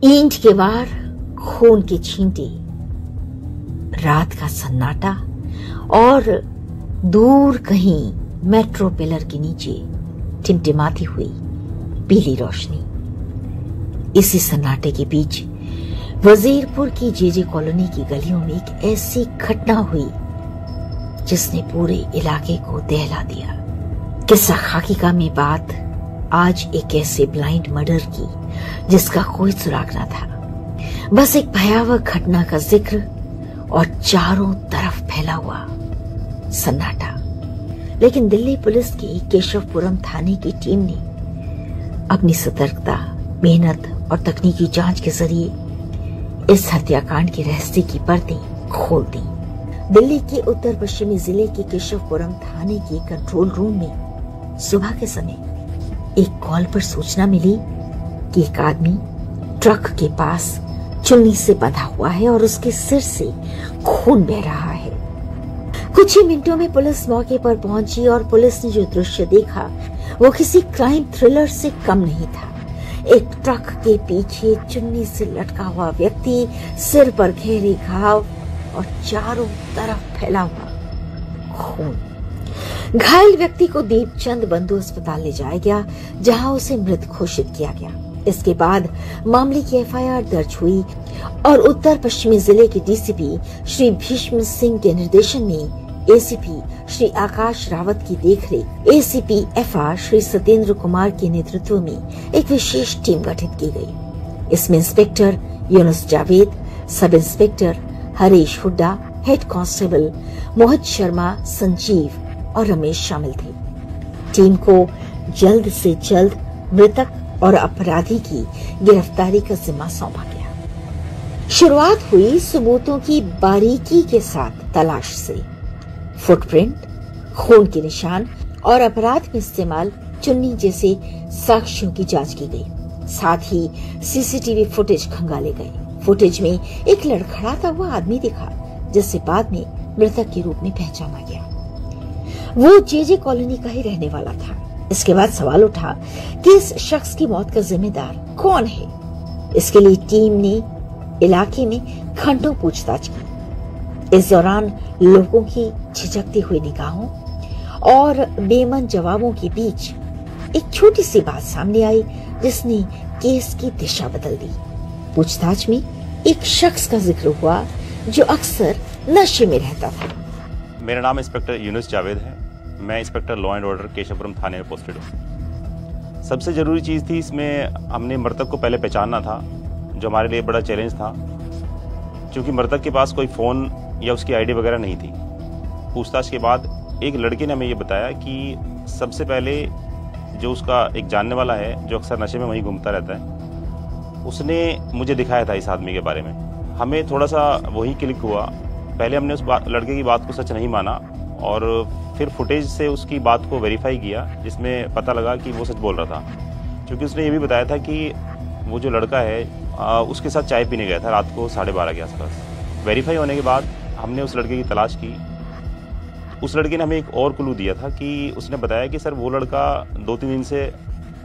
ईंट के वार, खून के छींटे, रात का सन्नाटा और दूर कहीं मेट्रो पिलर के नीचे टिमटिमाती हुई पीली रोशनी। इसी सन्नाटे के बीच वजीरपुर की जेजे कॉलोनी की गलियों में एक ऐसी घटना हुई जिसने पूरे इलाके को दहला दिया। किस्सा खाकिका में बात आज एक ऐसे ब्लाइंड मर्डर की जिसका कोई सुराग न था। बस एक भयावह घटना का जिक्र और चारों तरफ फैला हुआ सन्नाटा। लेकिन दिल्ली पुलिस की केशवपुरम थाने की टीम ने अपनी सतर्कता, मेहनत और तकनीकी जांच के जरिए इस हत्याकांड के रहस्य की परतें खोल दी। दिल्ली के उत्तर पश्चिमी जिले के केशवपुरम थाने के कंट्रोल रूम में सुबह के समय एक कॉल पर सूचना मिली कि एक आदमी ट्रक के पास चुन्नी से बंधा हुआ है और उसके सिर से खून बह रहा है। कुछ ही मिनटों में पुलिस मौके पर पहुंची और पुलिस ने जो दृश्य देखा वो किसी क्राइम थ्रिलर से कम नहीं था। एक ट्रक के पीछे चुन्नी से लटका हुआ व्यक्ति, सिर पर गहरे घाव और चारों तरफ फैला हुआ खून। घायल व्यक्ति को दीपचंद बंधु अस्पताल ले जाया गया, जहां उसे मृत घोषित किया गया। इसके बाद मामले की एफआईआर दर्ज हुई और उत्तर पश्चिमी जिले के डीसीपी श्री भीष्म सिंह के निर्देशन में एसीपी श्री आकाश रावत की देखरेख एसीपी एफआर श्री सत्येंद्र कुमार के नेतृत्व में एक विशेष टीम गठित की गई। इसमें इंस्पेक्टर यूनुस जावेद, सब inspector Harish Hooda, head constable Mohit Sharma, Sanjeev और रमेश शामिल थे। टीम को जल्द से जल्द मृतक और अपराधी की गिरफ्तारी का जिम्मा सौंपा गया। शुरुआत हुई सबूतों की बारीकी के साथ तलाश से। फुटप्रिंट, खून के निशान और अपराध में इस्तेमाल चुन्नी जैसे साक्ष्यों की जांच की गई। साथ ही सीसीटीवी फुटेज खंगाले गए। फुटेज में एक लड़खड़ाता हुआ आदमी दिखा, जिसे बाद में मृतक के रूप में पहचाना गया। वो जेजे कॉलोनी का ही रहने वाला था। इसके बाद सवाल उठा कि इस शख्स की मौत का जिम्मेदार कौन है। इसके लिए टीम ने इलाके में घंटों पूछताछ की। इस दौरान लोगों की झिझकती हुई निगाहों और बेमन जवाबों के बीच एक छोटी सी बात सामने आई जिसने केस की दिशा बदल दी। पूछताछ में एक शख्स का जिक्र हुआ जो अक्सर नशे में रहता था। मेरा नाम इंस्पेक्टर यूनुस जावेद है। मैं inspector law and order Keshavpuram थाने में पोस्टेड हूँ। सबसे ज़रूरी चीज़ थी इसमें, हमने मृतक को पहले पहचानना था, जो हमारे लिए बड़ा चैलेंज था, क्योंकि मृतक के पास कोई फ़ोन या उसकी आईडी वगैरह नहीं थी। पूछताछ के बाद एक लड़के ने हमें ये बताया कि सबसे पहले जो उसका एक जानने वाला है जो अक्सर नशे में वहीं घूमता रहता है, उसने मुझे दिखाया था इस आदमी के बारे में। हमें थोड़ा सा वही क्लिक हुआ। पहले हमने उस लड़के की बात को सच नहीं माना और फिर फुटेज से उसकी बात को वेरीफाई किया, जिसमें पता लगा कि वो सच बोल रहा था, क्योंकि उसने ये भी बताया था कि वो जो लड़का है उसके साथ चाय पीने गया था रात को 12:30 के आसपास। वेरीफाई होने के बाद हमने उस लड़के की तलाश की। उस लड़के ने हमें एक और क्लू दिया था कि उसने बताया कि सर वो लड़का 2-3 दिन से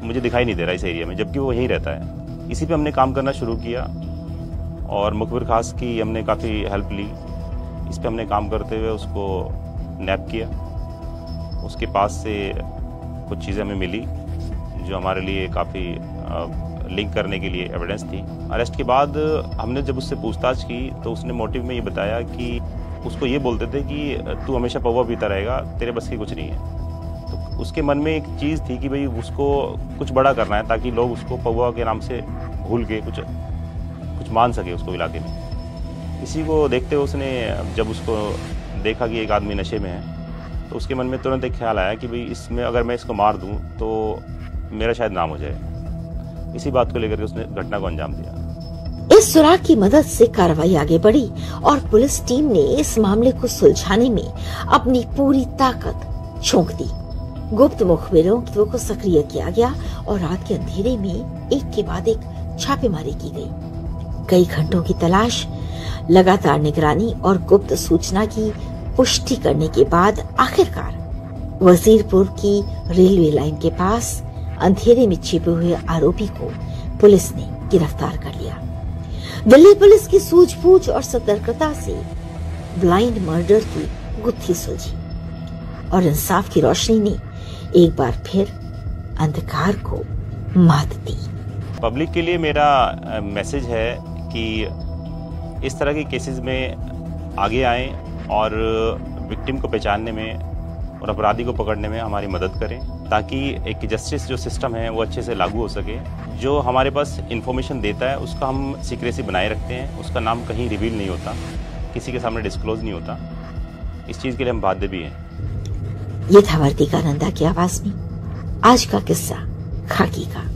मुझे दिखाई नहीं दे रहा इस एरिया में, जबकि वो यहीं रहता है। इसी पे हमने काम करना शुरू किया और मुखबिर खास की हमने काफ़ी हेल्प ली। इस पे हमने काम करते हुए उसको नैप किया। उसके पास से कुछ चीज़ें हमें मिली जो हमारे लिए काफ़ी लिंक करने के लिए एविडेंस थी। अरेस्ट के बाद हमने जब उससे पूछताछ की तो उसने मोटिव में ये बताया कि उसको ये बोलते थे कि तू हमेशा पौवा पीता रहेगा, तेरे बस की कुछ नहीं है। तो उसके मन में एक चीज़ थी कि भाई उसको कुछ बड़ा करना है ताकि लोग उसको पौवा के नाम से भूल के कुछ मान सके उसको इलाके में। इसी को देखते हुए उसने जब उसको देखा कि एक आदमी नशे में है तो उसके मन में तुरंत एक ख्याल आया कि भाई इसमें अगर मैं इसको मार दूं तो मेरा शायद नाम हो जाए। इसी बात को लेकर के उसने घटना को अंजाम दिया। इस सुराग की मदद से कार्रवाई आगे बढ़ी और पुलिस टीम ने इस मामले को सुलझाने में अपनी पूरी ताकत झोंक दी। गुप्त मुखबिरों को सक्रिय किया गया और रात के अंधेरे में एक के बाद एक छापेमारी की गई। कई घंटों की तलाश, लगातार निगरानी और गुप्त सूचना की पुष्टि करने के बाद आखिरकार वजीरपुर की रेलवे लाइन के पास अंधेरे में छिपे हुए आरोपी को पुलिस ने गिरफ्तार कर लिया। दिल्ली पुलिस की सूझबूझ और सतर्कता से ब्लाइंड मर्डर की गुत्थी सुलझी और इंसाफ की रोशनी ने एक बार फिर अंधकार को मात दी। पब्लिक के लिए मेरा मैसेज है कि इस तरह के केसेस में आगे आएं और विक्टिम को पहचानने में और अपराधी को पकड़ने में हमारी मदद करें, ताकि एक जस्टिस जो सिस्टम है वो अच्छे से लागू हो सके। जो हमारे पास इंफॉर्मेशन देता है उसका हम सीक्रेसी बनाए रखते हैं, उसका नाम कहीं रिवील नहीं होता, किसी के सामने डिस्क्लोज नहीं होता। इस चीज़ के लिए हम बाध्य भी हैं। ये था वर्तिका नंदा की आवाज में आज का किस्सा खाकी का।